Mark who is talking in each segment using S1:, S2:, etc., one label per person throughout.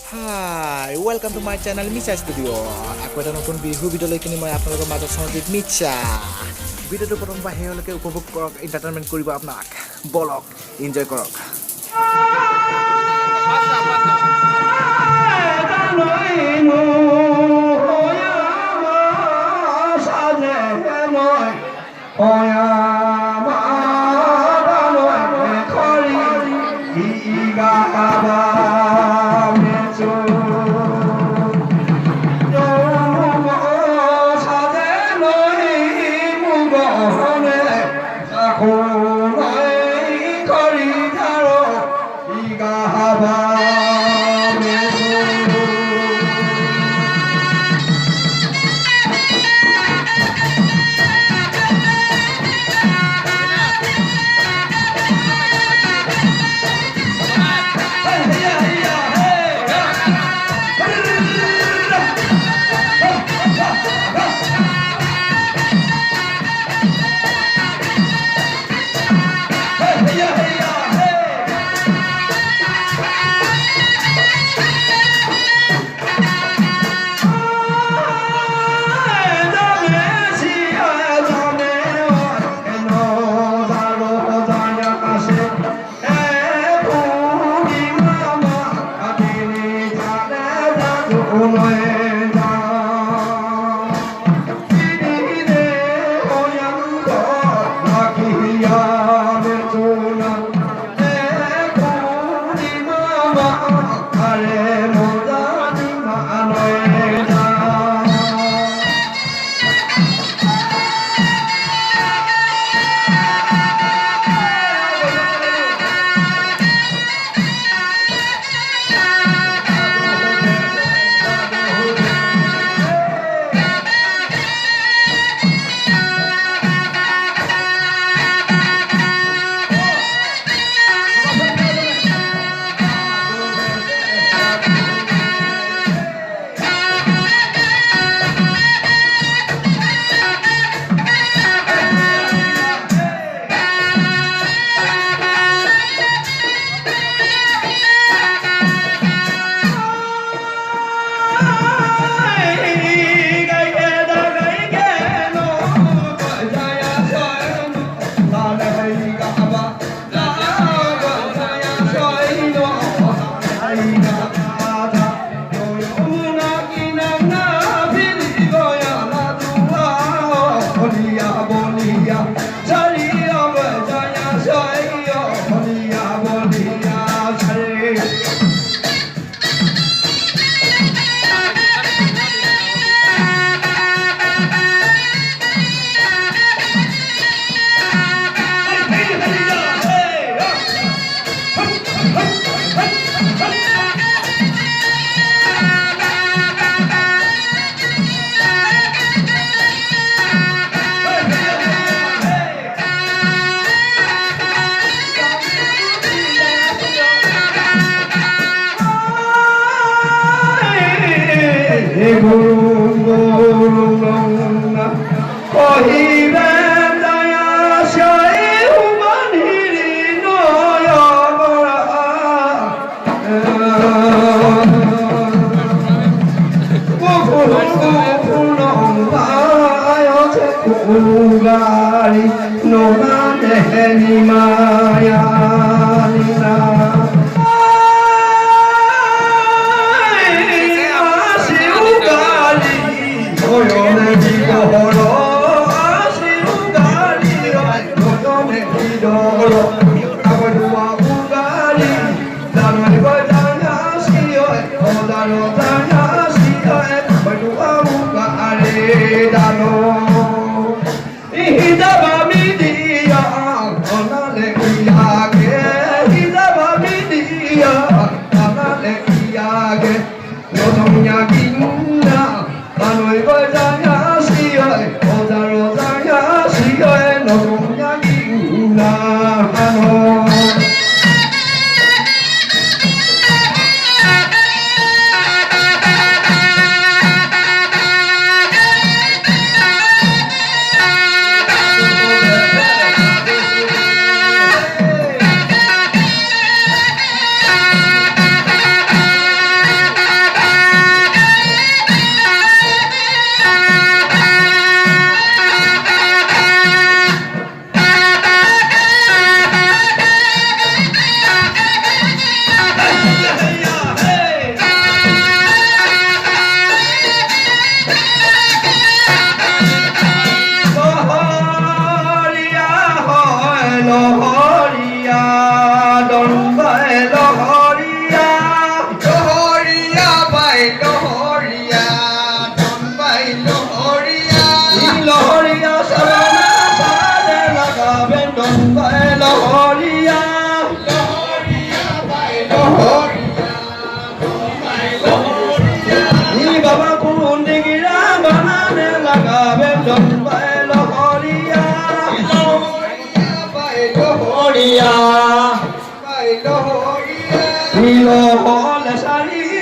S1: High welcome to my channel Misha studio' আকৌ এটা নতুন বিহু ভিডিঅ' লৈ কিনি মই আপোনালোকৰ মাজত সঞ্জিত মিছা ভিডিঅ'টো প্ৰথম পৰা শেষলৈকে উপভোগ কৰক, এণ্টাৰটেইনমেণ্ট কৰিব আপোনাক। বলক এনজয় কৰক।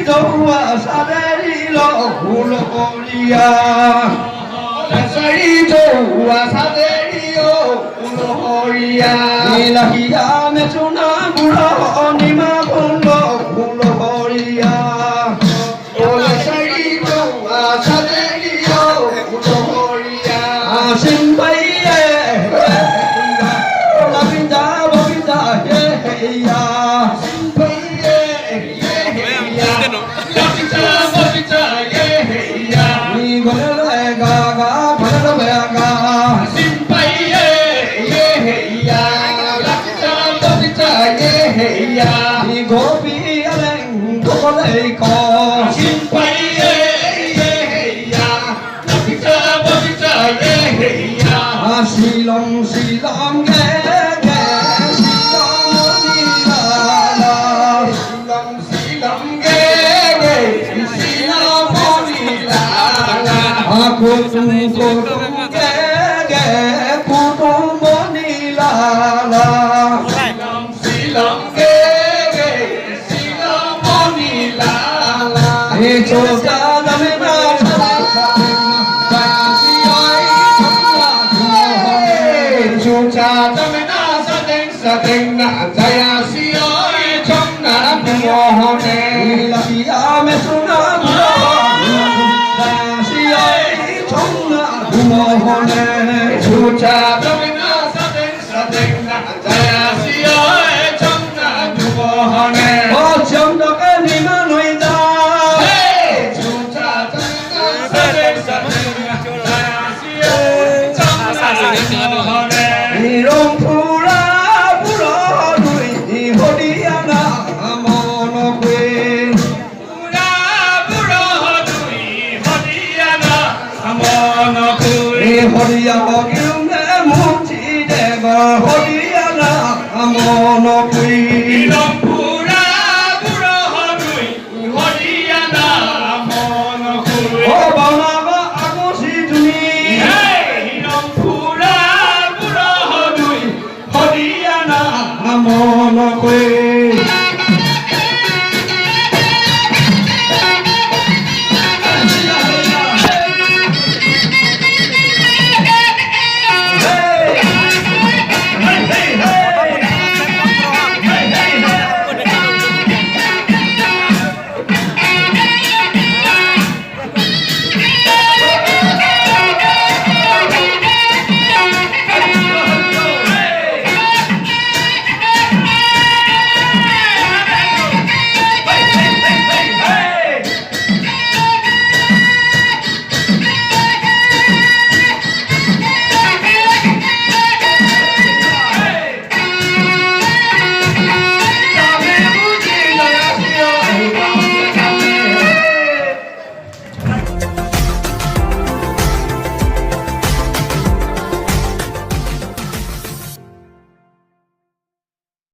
S2: Joa Saderilo Uloria Sai Joa Saderio Uloria Ilahia Metuna Muro Onima Bundo Uloria Sai Joa Saderio Uloria Simbaye Labinda Babinda Heya Gopi aleng golei ko simpai ya napita babita ya silong silong ge silong ni la la silong silong ge silong ni la la aku tunggu ge ku tunggu ni la la silong silong Chucha damena Chucha damena sadeng na jaya sioi chomna mohone Lakia mesuna jaya sioi chomna mohone Chucha damena sadeng na jaya sioi chomna mohone Oh chomna ke ni manoi da Irong pura pura dui hodiana amono kwe pura pura dui hodiana amono kwe hodiana kilne muti deva hodiana amono kwe